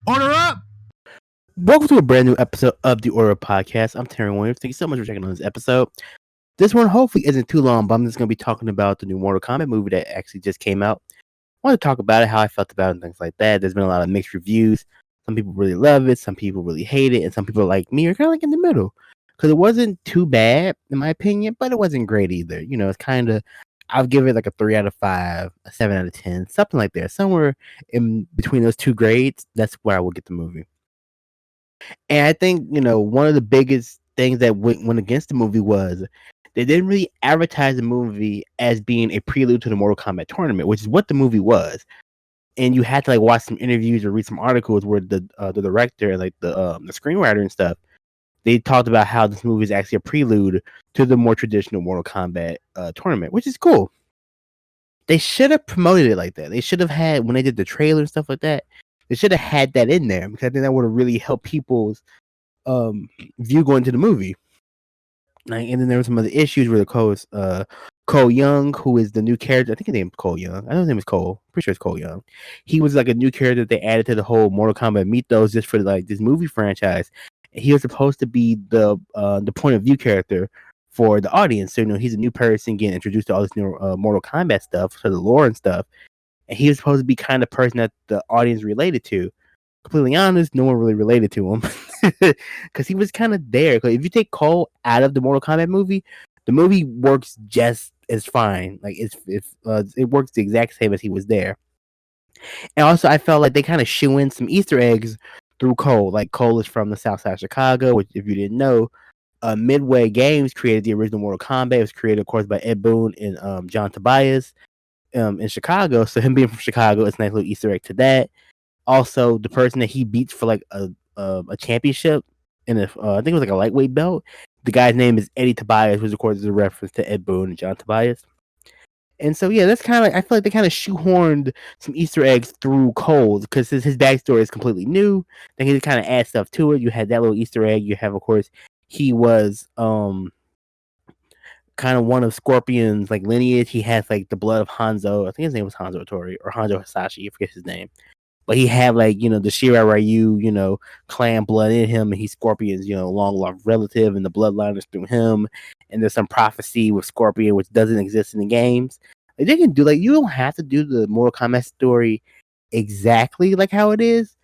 Order up! Welcome to a brand new episode of the Order Up Podcast. I'm Terry Williams. Thank you so much for checking on this episode. This one hopefully isn't too long, but I'm just going to be talking about the new Mortal Kombat movie that actually just came out. I want to talk about it, how I felt about it, and things like that. There's been a lot of mixed reviews. Some people really love it, some people really hate it, and some people like me are kind of like in the middle. Because it wasn't too bad, in my opinion, but it wasn't great either. You know, it's kind of, I'll give it like a 3 out of 5, a 7 out of 10, something like that. Somewhere in between those two grades, that's where I will get the movie. And I think, you know, one of the biggest things that went against the movie was they didn't really advertise the movie as being a prelude to the Mortal Kombat tournament, which is what the movie was. And you had to like watch some interviews or read some articles where the director and like the screenwriter and stuff, they talked about how this movie is actually a prelude to the more traditional Mortal Kombat tournament, which is cool. They should have promoted it like that. They should have had, when they did the trailer and stuff like that, they should have had that in there because I think that would have really helped people's view going to the movie. Like, and then there were some other issues where the Cole Young, who is the new character, I think his name is Cole Young. I know his name is Cole. Pretty sure it's Cole Young. He was like a new character that they added to the whole Mortal Kombat mythos just for like this movie franchise. He was supposed to be the point of view character for the audience. So, you know, he's a new person getting introduced to all this new Mortal Kombat stuff, to the lore and stuff. And he was supposed to be kind of person that the audience related to. Completely honest, no one really related to him because he was kind of there. Because if you take Cole out of the Mortal Kombat movie, the movie works just as fine. Like it works the exact same as he was there. And also, I felt like they kind of shoe in some Easter eggs through Cole. Like Cole is from the South Side of Chicago, which if you didn't know, Midway Games created the original Mortal Kombat. It was created, of course, by Ed Boon and John Tobias in Chicago. So him being from Chicago, it's a nice little Easter egg to that. Also, the person that he beats for like a championship in I think it was like a lightweight belt. The guy's name is Eddie Tobias, which of course is a reference to Ed Boon and John Tobias. And so yeah, that's kind of like, I feel like they kind of shoehorned some Easter eggs through Cole because his backstory is completely new. Then he kind of add stuff to it. You had that little Easter egg. You have, of course, he was kind of one of Scorpion's like lineage. He has like the blood of Hanzo. I think his name was Hanzo Tori or Hanzo Hasashi. I forget his name. But he had like, you know, the Shirai Ryu, you know, clan blood in him, and he's Scorpion's, you know, long lost relative, and the bloodline is through him. And there's some prophecy with Scorpion which doesn't exist in the games. Like, they can do, like, you don't have to do the Mortal Kombat story exactly like how it is,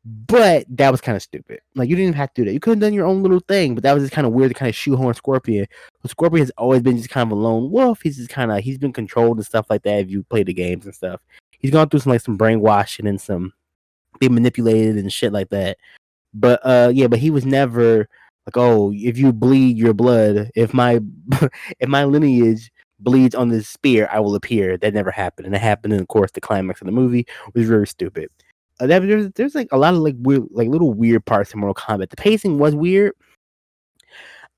but that was kind of stupid. Like, you didn't even have to do that. You could have done your own little thing, but that was just kind of weird to kind of shoehorn Scorpion. But Scorpion has always been just kind of a lone wolf. He's just kind of, he's been controlled and stuff like that if you play the games and stuff. He's gone through some brainwashing and some being manipulated and shit like that. But yeah, but he was never like, oh, if you bleed your blood, if my lineage bleeds on this spear, I will appear. That never happened, and it happened in, of course, the climax of the movie was very stupid. There's like a lot of like weird, like little weird parts in Mortal Kombat. The pacing was weird.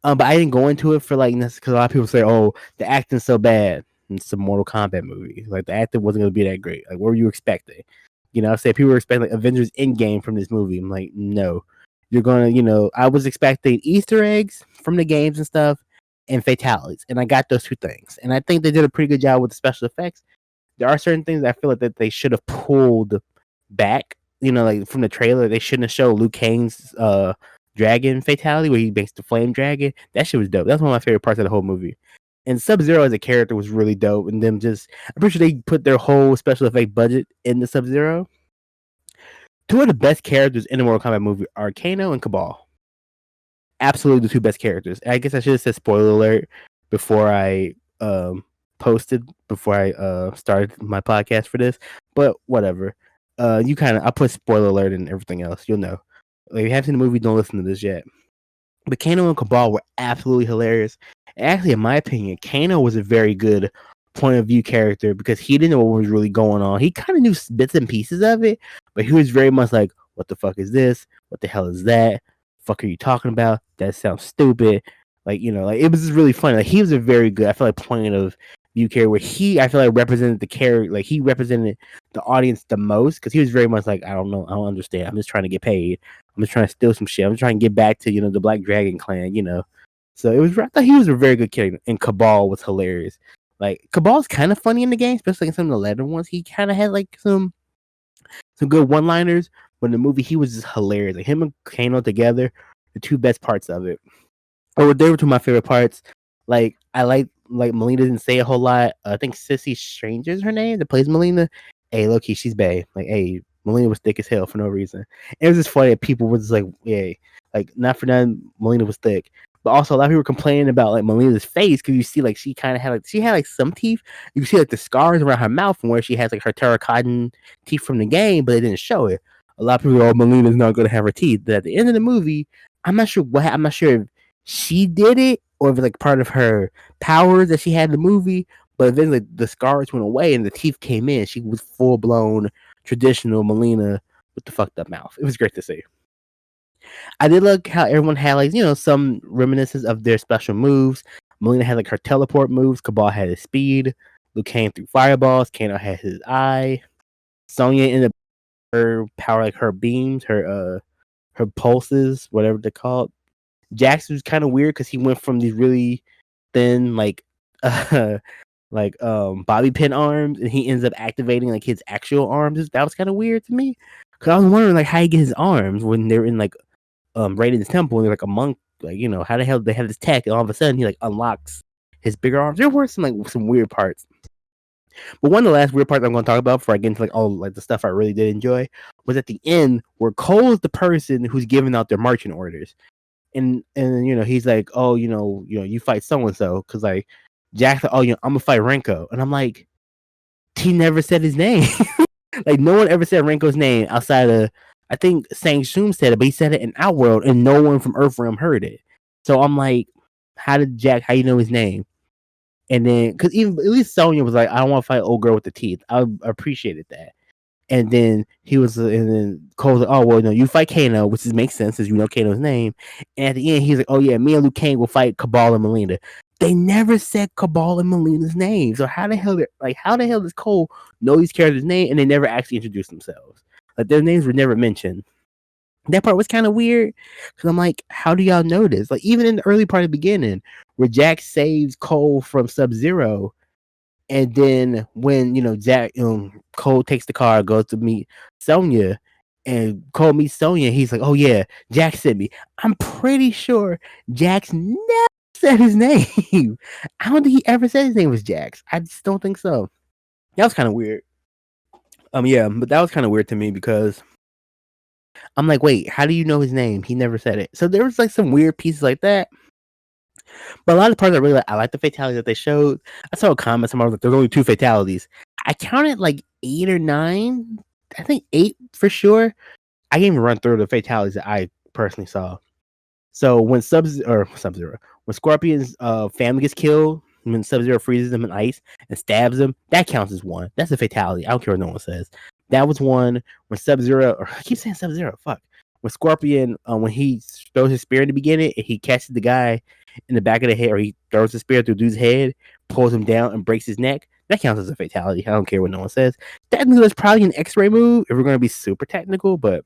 But I didn't go into it for like because a lot of people say, "Oh, the acting's so bad." It's a Mortal Kombat movie. Like the acting wasn't going to be that great. Like, what were you expecting? You know, I say people were expecting like Avengers Endgame from this movie. I'm like, no, you're gonna, you know, I was expecting Easter eggs from the games and stuff, and fatalities, and I got those two things. And I think they did a pretty good job with the special effects. There are certain things I feel like that they should have pulled back. You know, like from the trailer, they shouldn't have showed Liu Kang's dragon fatality where he makes the flame dragon. That shit was dope. That's one of my favorite parts of the whole movie. And Sub-Zero as a character was really dope. And them just, I'm pretty sure they put their whole special effect budget in the Sub-Zero. Two of the best characters in the Mortal Kombat movie are Kano and Cabal. Absolutely the two best characters. I guess I should have said spoiler alert before I started my podcast for this. But whatever. I put spoiler alert and everything else. You'll know. Like, if you haven't seen the movie, don't listen to this yet. But Kano and Cabal were absolutely hilarious. Actually, in my opinion, Kano was a very good point of view character because he didn't know what was really going on. He kind of knew bits and pieces of it, but he was very much like, what the fuck is this? What the hell is that? Fuck are you talking about? That sounds stupid. Like, you know, like it was just really funny. Like, he was a very good, I feel like, point of view character where I feel like represented the character, like he represented the audience the most because he was very much like, I don't know, I don't understand. I'm just trying to get paid. I'm just trying to steal some shit. I'm just trying to get back to, you know, the Black Dragon clan, you know. So I thought he was a very good character, and Cabal was hilarious. Like, Cabal's kind of funny in the game, especially in some of the later ones. He kind of had like some good one-liners, but in the movie he was just hilarious. Like him and Kano together, the two best parts of it. Or they were two of my favorite parts. Like I like Melina didn't say a whole lot. I think Sissy Stranger is her name that plays Melina. Hey, low key, she's bae. Like, hey, Melina was thick as hell for no reason. It was just funny that people were just like, yeah, like not for nothing, Melina was thick. But also a lot of people were complaining about like Melina's face because you see like she kind of had like some teeth. You see like the scars around her mouth from where she has like her terracotta teeth from the game, but they didn't show it. A lot of people go, oh, Melina's not going to have her teeth. But at the end of the movie, I'm not sure what. I'm not sure if she did it or if it's like part of her powers that she had in the movie. But then like, the scars went away and the teeth came in. She was full blown traditional Melina with the fucked up mouth. It was great to see. I did like how everyone had like some reminiscence of their special moves. Melina had like her teleport moves. Cabal had his speed. Liu Kang threw fireballs. Kano had his eye. Sonya ended up her power like her beams, her pulses, whatever they're called. Jax was kind of weird because he went from these really thin bobby pin arms, and he ends up activating like his actual arms. That was kind of weird to me because I was wondering like how he get his arms when they're in like Raiden's temple and they're like a monk. Like how the hell do they have this tech and all of a sudden he like unlocks his bigger arms. There were some weird parts. But one of the last weird parts I'm going to talk about before I get into like all like the stuff I really did enjoy was at the end where Cole is the person who's giving out their marching orders. And he's like, oh, you fight so and so because like Jack's like, oh, I'm gonna fight Renko, and I'm like, he never said his name. Like no one ever said Renko's name outside of I think Sang Shum said it, but he said it in Outworld, and no one from Earthrealm heard it. So I'm like, how you know his name? And then because even at least Sonya was like, I don't want to fight old girl with the teeth. I appreciated that. And then and then Cole's like, oh, well, no, you fight Kano, which makes sense as you know Kano's name. And at the end, he's like, oh, yeah, me and Liu Kang will fight Cabal and Melina. They never said Cabal and Melina's name. So how the hell does Cole know these characters' name and they never actually introduced themselves? Like their names were never mentioned. That part was kind of weird because I'm like, how do y'all know this? Like even in the early part of the beginning where Jack saves Cole from Sub-Zero, and then when Jack, Cole takes the car, goes to meet Sonya, and Cole meets Sonya. He's like, "Oh yeah, Jack sent me." I'm pretty sure Jax never said his name. I don't think he ever said his name was Jax. I just don't think so. That was kind of weird. Yeah, but that was kind of weird to me because I'm like, wait, how do you know his name? He never said it. So there was like some weird pieces like that. But a lot of the parts I like the fatalities that they showed. I saw a comment somewhere like there's only 2 fatalities. I counted like 8 or 9. I think 8 for sure. I can't even run through the fatalities that I personally saw. So when Sub-Zero, when Scorpion's family gets killed, when Sub-Zero freezes them in ice and stabs them, that counts as 1. That's a fatality. I don't care what no one says. That was 1. When Sub-Zero, or I keep saying Sub-Zero, fuck. When Scorpion, when he throws his spear in the beginning, and he catches the guy in the back of the head, or he throws the spear through the dude's head, pulls him down, and breaks his neck, that counts as a fatality. I don't care what no one says. Technically, that's probably an X-ray move if we're going to be super technical, but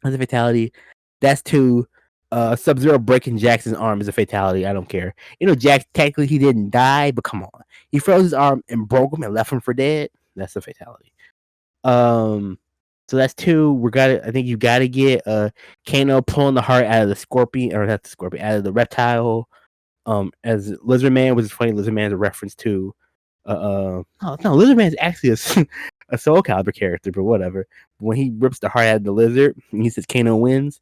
as a fatality, that's 2. Sub-Zero breaking Jackson's arm is a fatality. I don't care. Jax, technically, he didn't die, but come on. He froze his arm and broke him and left him for dead. That's a fatality. So that's 2. I think you gotta get Kano pulling the heart out of the scorpion, or not the scorpion, out of the reptile. As Lizard Man, which is funny. Lizard Man is a reference to no, Lizard Man is actually a Soul Calibur character, but whatever. When he rips the heart out of the lizard, and he says Kano wins.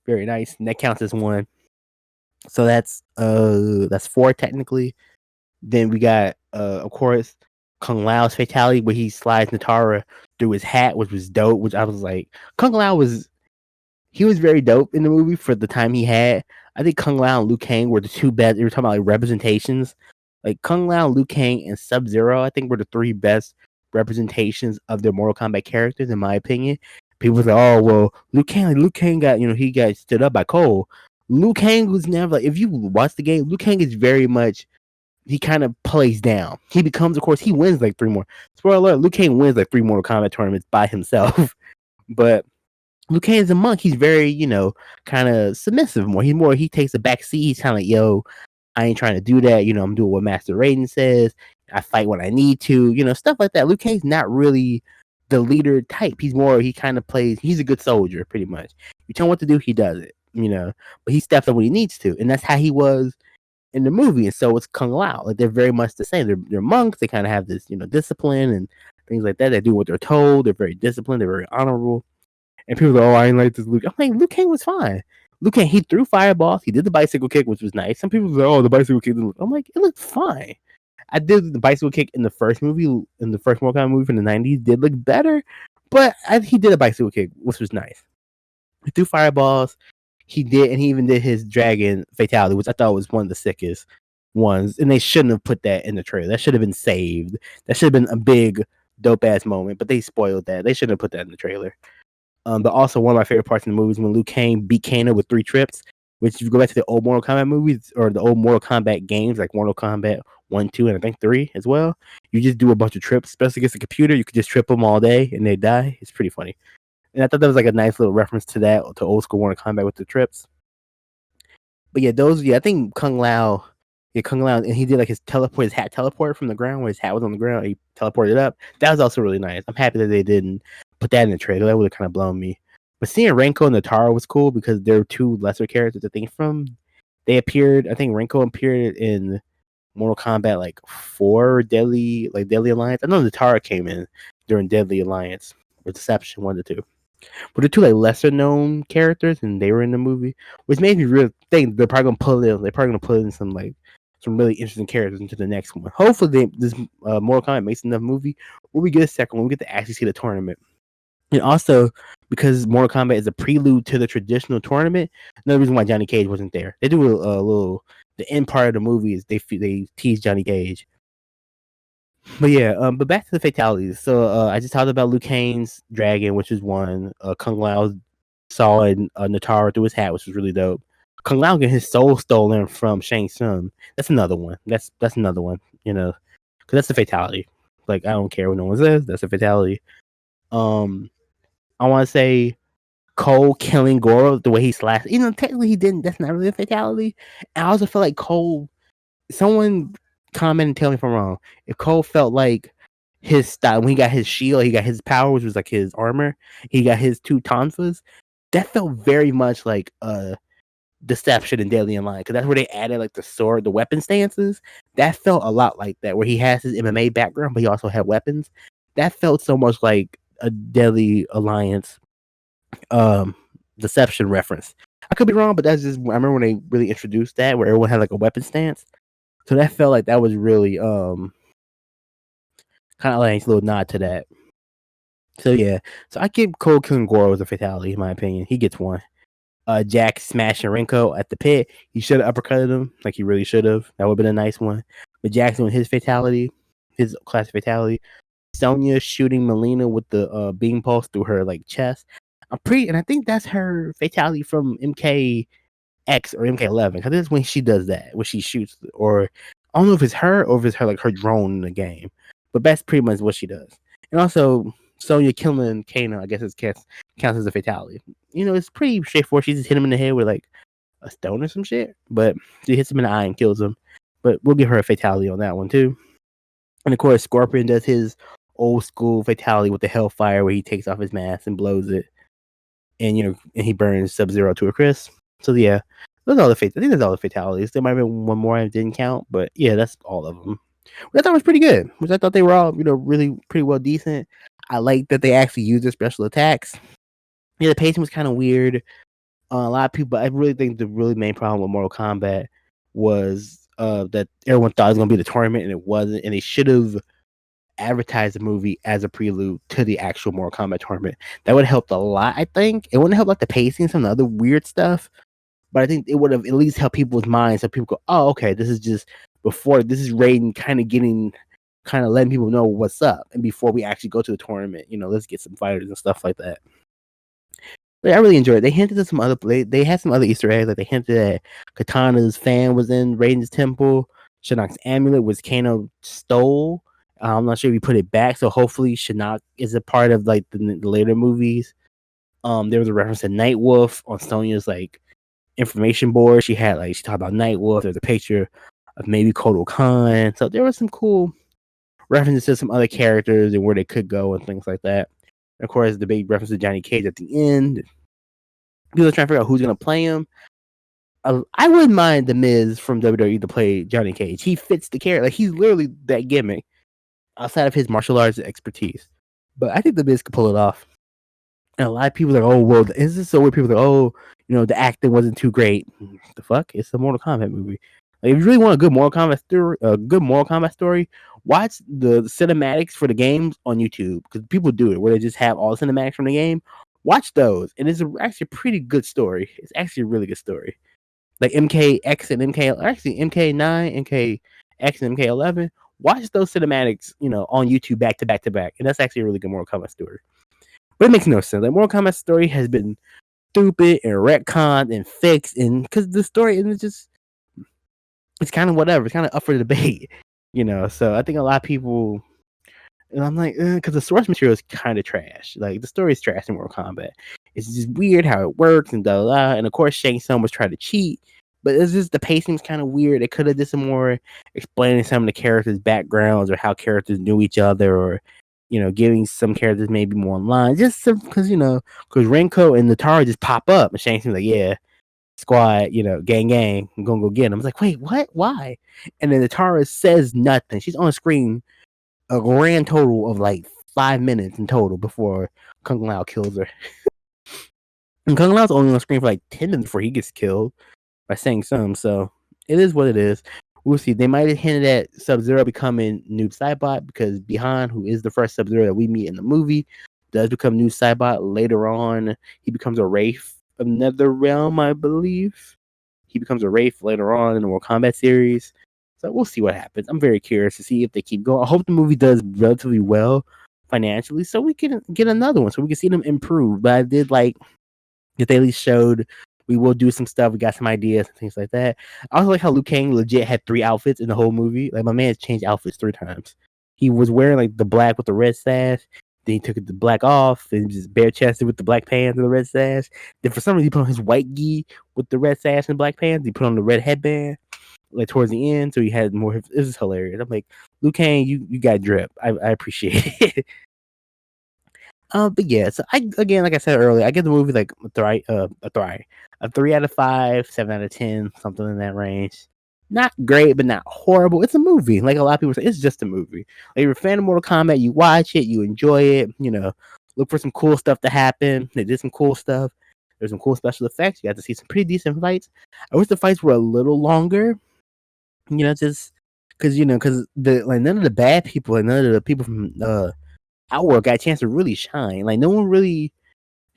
Very nice, and that counts as 1. So that's 4 technically. Then we got of course Kung Lao's fatality where he slides Natara through his hat, which was dope. Which I was like, Kung Lao was very dope in the movie for the time he had. I think Kung Lao and Liu Kang were the 2 best. We were talking about like representations. Like Kung Lao, Liu Kang, and Sub-Zero, I think were the 3 best representations of their Mortal Kombat characters, in my opinion. People say, "Oh, well, Liu Kang got he got stood up by Cole." Liu Kang was never like. If you watch the game, Liu Kang is very much. He kind of plays down. He becomes, of course, he wins like 3 more. Spoiler alert: Liu Kang wins like 3 Mortal Kombat tournaments by himself. But Liu Kang is a monk. He's very, kind of submissive more. He takes a back seat. He's kind of like, yo, I ain't trying to do that. I'm doing what Master Raiden says. I fight when I need to, stuff like that. Liu Kang's not really the leader type. He kind of plays. He's a good soldier, pretty much. You tell him what to do, he does it. But he steps up when he needs to, and that's how he was in the movie. And so it's Kung Lao. Like they're very much the same. They're monks. They kind of have this discipline and things like that. They do what they're told. They're very disciplined. They're very honorable. And people go, "Oh, I ain't like this Luke." I'm like, Luke Kang was fine. Luke Kang, he threw fireballs. He did the bicycle kick, which was nice. Some people say, "Oh, the bicycle kick." I'm like, it looked fine. I did the bicycle kick in the first movie, in the first Mortal Kombat movie from the '90s. Did look better, but he did a bicycle kick, which was nice. He threw fireballs. He did, and he even did his dragon fatality, which I thought was one of the sickest ones. And they shouldn't have put that in the trailer. That should have been saved. That should have been a big, dope ass moment. But they spoiled that. They shouldn't have put that in the trailer. But also one of my favorite parts in the movie is when Liu Kang beat Kano with 3 trips. Which, if you go back to the old Mortal Kombat movies or the old Mortal Kombat games, like Mortal Kombat 1, 2, and I think 3 as well, you just do a bunch of trips, especially against a computer. You could just trip them all day and they die. It's pretty funny. And I thought that was like a nice little reference to that, to old school Mortal Kombat with the trips. But yeah, I think Kung Lao, and he did like his hat teleport from the ground where his hat was on the ground. He teleported up. That was also really nice. I'm happy that they didn't put that in the trailer. That would have kind of blown me. But seeing Renko and Natara was cool because they're 2 lesser characters. I think they appeared. I think Renko appeared in Mortal Kombat like 4 Deadly Alliance. I know Natara came in during Deadly Alliance or Deception 1 to 2. But they're 2 like lesser known characters, and they were in the movie, which made me really think they're probably gonna put in some really interesting characters into the next one. Hopefully, this Mortal Kombat makes enough movie where we get a second one, we get to actually see the tournament. And also, because Mortal Kombat is a prelude to the traditional tournament, another reason why Johnny Cage wasn't there. They do a little, the end part of the movie is they tease Johnny Cage. But yeah, but back to the fatalities. So I just talked about Liu Kang's dragon, which is one. Kung Lao saw Natara through his hat, which was really dope. Kung Lao getting his soul stolen from Shang Tsung. That's another one. That's another one. Because that's a fatality. Like, I don't care what no one says. That's a fatality. I want to say Cole killing Goro the way he slashed. Technically he didn't. That's not really a fatality. And I also feel like Cole. Someone comment and tell me if I'm wrong. If Cole felt like his style when he got his shield, he got his power, which was like his armor. He got his 2 tonfas. That felt very much like Deception and Deadly Alliance, because that's where they added like the sword, the weapon stances. That felt a lot like that, where he has his MMA background, but he also had weapons. That felt so much like a Deadly Alliance Deception reference. I could be wrong, but that's just I remember when they really introduced that, where everyone had like a weapon stance. So that felt like that was really kind of like a little nod to that. So yeah, so I give Cole killing Goro as a fatality in my opinion. He gets one. Jack smashing Renko at the pit. He should have uppercutted him, like he really should have. That would have been a nice one. But Jack's doing his fatality, his classic fatality. Sonya shooting Melina with the beam pulse through her like chest. And I think that's her fatality from MKX or MK11. Because that's when she does that, when she shoots, or I don't know if it's her or if it's her like her drone in the game. But that's pretty much what she does. And also Sonya killing Kano, I guess it counts as a fatality. It's pretty straightforward. She just hit him in the head with like a stone or some shit. But she hits him in the eye and kills him. But we'll give her a fatality on that one too. And of course, Scorpion does his old school fatality with the Hellfire, where he takes off his mask and blows it, and and he burns Sub-Zero to a crisp. So yeah, those are all the I think that's all the fatalities. There might have been one more I didn't count, but yeah, that's all of them. Which I thought was pretty good. Which I thought they were all really pretty well decent. I like that they actually used their special attacks. Yeah, the pacing was kind of weird. A lot of people, I really think the really main problem with Mortal Kombat was that everyone thought it was going to be the tournament, and it wasn't. And they should have advertised the movie as a prelude to the actual Mortal Kombat tournament. That would have helped a lot, I think. It wouldn't help like the pacing and some of the other weird stuff, but I think it would have at least helped people's minds, so people go, oh, okay, this is just before, this is Raiden kind of letting people know what's up, and before we actually go to the tournament, let's get some fighters and stuff like that. But I really enjoyed it. They hinted at some other, they had some other Easter eggs, like they hinted that Katana's fan was in Raiden's temple. Shinnok's amulet was Kano stole. I'm not sure if we put it back, so hopefully Shinnok is a part of like the later movies. There was a reference to Nightwolf on Sonya's like information board. She talked about Nightwolf. There's a picture of maybe Kotal Khan. So there was some cool references to some other characters and where they could go and things like that. Of course, the big reference to Johnny Cage at the end. People are trying to figure out who's going to play him. I wouldn't mind The Miz from WWE to play Johnny Cage. He fits the character. Like, he's literally that gimmick outside of his martial arts expertise. But I think The Miz could pull it off. And a lot of people are like, oh, well, is this so weird? People are like, oh, the acting wasn't too great. The fuck? It's a Mortal Kombat movie. Like, if you really want a good Mortal Kombat story, watch the cinematics for the games on YouTube, because people do it where they just have all the cinematics from the game. Watch those, and it's actually a pretty good story. It's actually a really good story. Like MKX and MK9, MKX and MK11. Watch those cinematics, on YouTube back to back to back, and that's actually a really good Mortal Kombat story. But it makes no sense. Like, Mortal Kombat story has been stupid and retconned and fixed, and because the story is just, it's kind of whatever. It's kind of up for debate, So I think a lot of people, and I'm like, because the source material is kind of trash. Like, the story is trash in Mortal Kombat. It's just weird how it works and da da. And of course, Shang Tsung was trying to cheat, but it's just the pacing's kind of weird. They could have did some more explaining some of the characters' backgrounds, or how characters knew each other, or giving some characters maybe more online. Just because because Renko and Natara just pop up, and Shang Tsung's like, yeah, squad, gang, I'm gonna go get him. I was like, wait, what? Why? And then Natara says nothing. She's on screen a grand total of like 5 minutes in total before Kung Lao kills her. And Kung Lao's only on screen for like 10 minutes before he gets killed by Shang Tsung. So it is what it is. We'll see. They might have hinted at Sub-Zero becoming Noob Saibot, because Bihan, who is the first Sub-Zero that we meet in the movie, does become Noob Saibot later on. He becomes a Wraith of NetherRealm, I believe. He becomes a Wraith later on in the Mortal Kombat series. So we'll see what happens. I'm very curious to see if they keep going. I hope the movie does relatively well financially, so we can get another one, so we can see them improve. But I did like that they at least showed we will do some stuff. We got some ideas and things like that. I also like how Liu Kang legit had 3 outfits in the whole movie. Like, my man has changed outfits 3 times. He was wearing like the black with the red sash. Then he took the black off and just bare chested with the black pants and the red sash. Then for some reason he put on his white gi with the red sash and black pants. He put on the red headband like towards the end, so he had more. This is hilarious. I'm like, Liu Kang, you got drip. I appreciate it. But yeah, so like I said earlier, I give the movie like a 3 out of 5, 7 out of 10, something in that range. Not great, but not horrible. It's a movie. Like a lot of people say, it's just a movie. Like, if you're a fan of Mortal Kombat, you watch it, you enjoy it. Look for some cool stuff to happen. They did some cool stuff. There's some cool special effects. You got to see some pretty decent fights. I wish the fights were a little longer. Just because none of the bad people and none of the people from Outworld got a chance to really shine. Like, no one really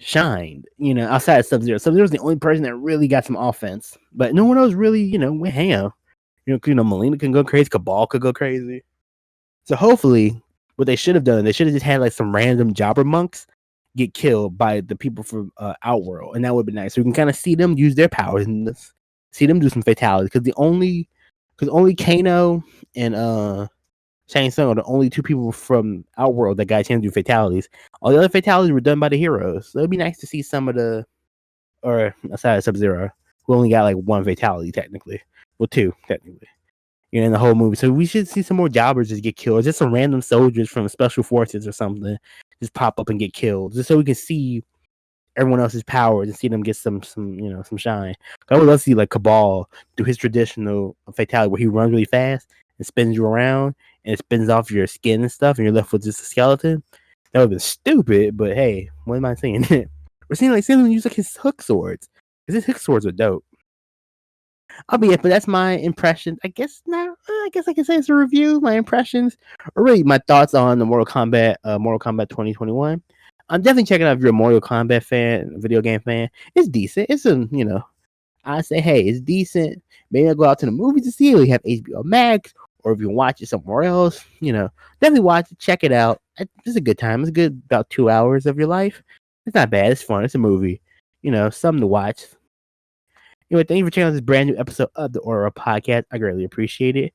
shined, outside of Sub-Zero. Sub-Zero was the only person that really got some offense, but no one else really, went ham. Melina can go crazy, Cabal could go crazy. So hopefully, what they should have done, they should have just had like some random jobber monks get killed by the people from Outworld, and that would be nice. So we can kind of see them use their powers and see them do some fatalities. Because only Kano and Shang Tsung are the only 2 people from Outworld that got a chance to do fatalities. All the other fatalities were done by the heroes. So it'd be nice to see some of or aside of Sub-Zero, who only got like 1 fatality technically. Well, 2 technically. In the whole movie. So we should see some more jobbers just get killed. Just some random soldiers from special forces or something just pop up and get killed. Just so we can see everyone else's powers and see them get some shine. I would love to see like Cabal do his traditional fatality where he runs really fast and spins you around and it spins off your skin and stuff, and you're left with just a skeleton. That would have been stupid, but hey, what am I saying? We're seeing him use like his hook swords. Because his hook swords are dope. But that's my impression. I guess now, I guess I can say it's a review. My impressions, or really my thoughts on the Mortal Kombat 2021. I'm definitely checking out if you're a Mortal Kombat fan, video game fan. It's decent. It's I say, hey, it's decent. Maybe I'll go out to the movies to see it. We have HBO Max, or if you watch it somewhere else, definitely watch it, check it out. It's a good time. It's good about 2 hours of your life. It's not bad. It's fun. It's a movie. Something to watch. Anyway, thank you for checking out this brand new episode of the Aura Podcast. I greatly appreciate it.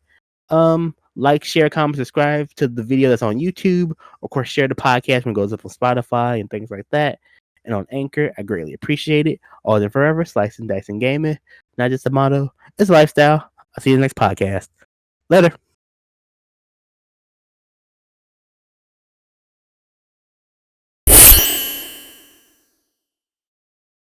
Like, share, comment, subscribe to the video that's on YouTube. Of course, share the podcast when it goes up on Spotify and things like that. And on Anchor, I greatly appreciate it. Always and forever, slicing, dicing, gaming. Not just a motto, it's a lifestyle. I'll see you in the next podcast. Later.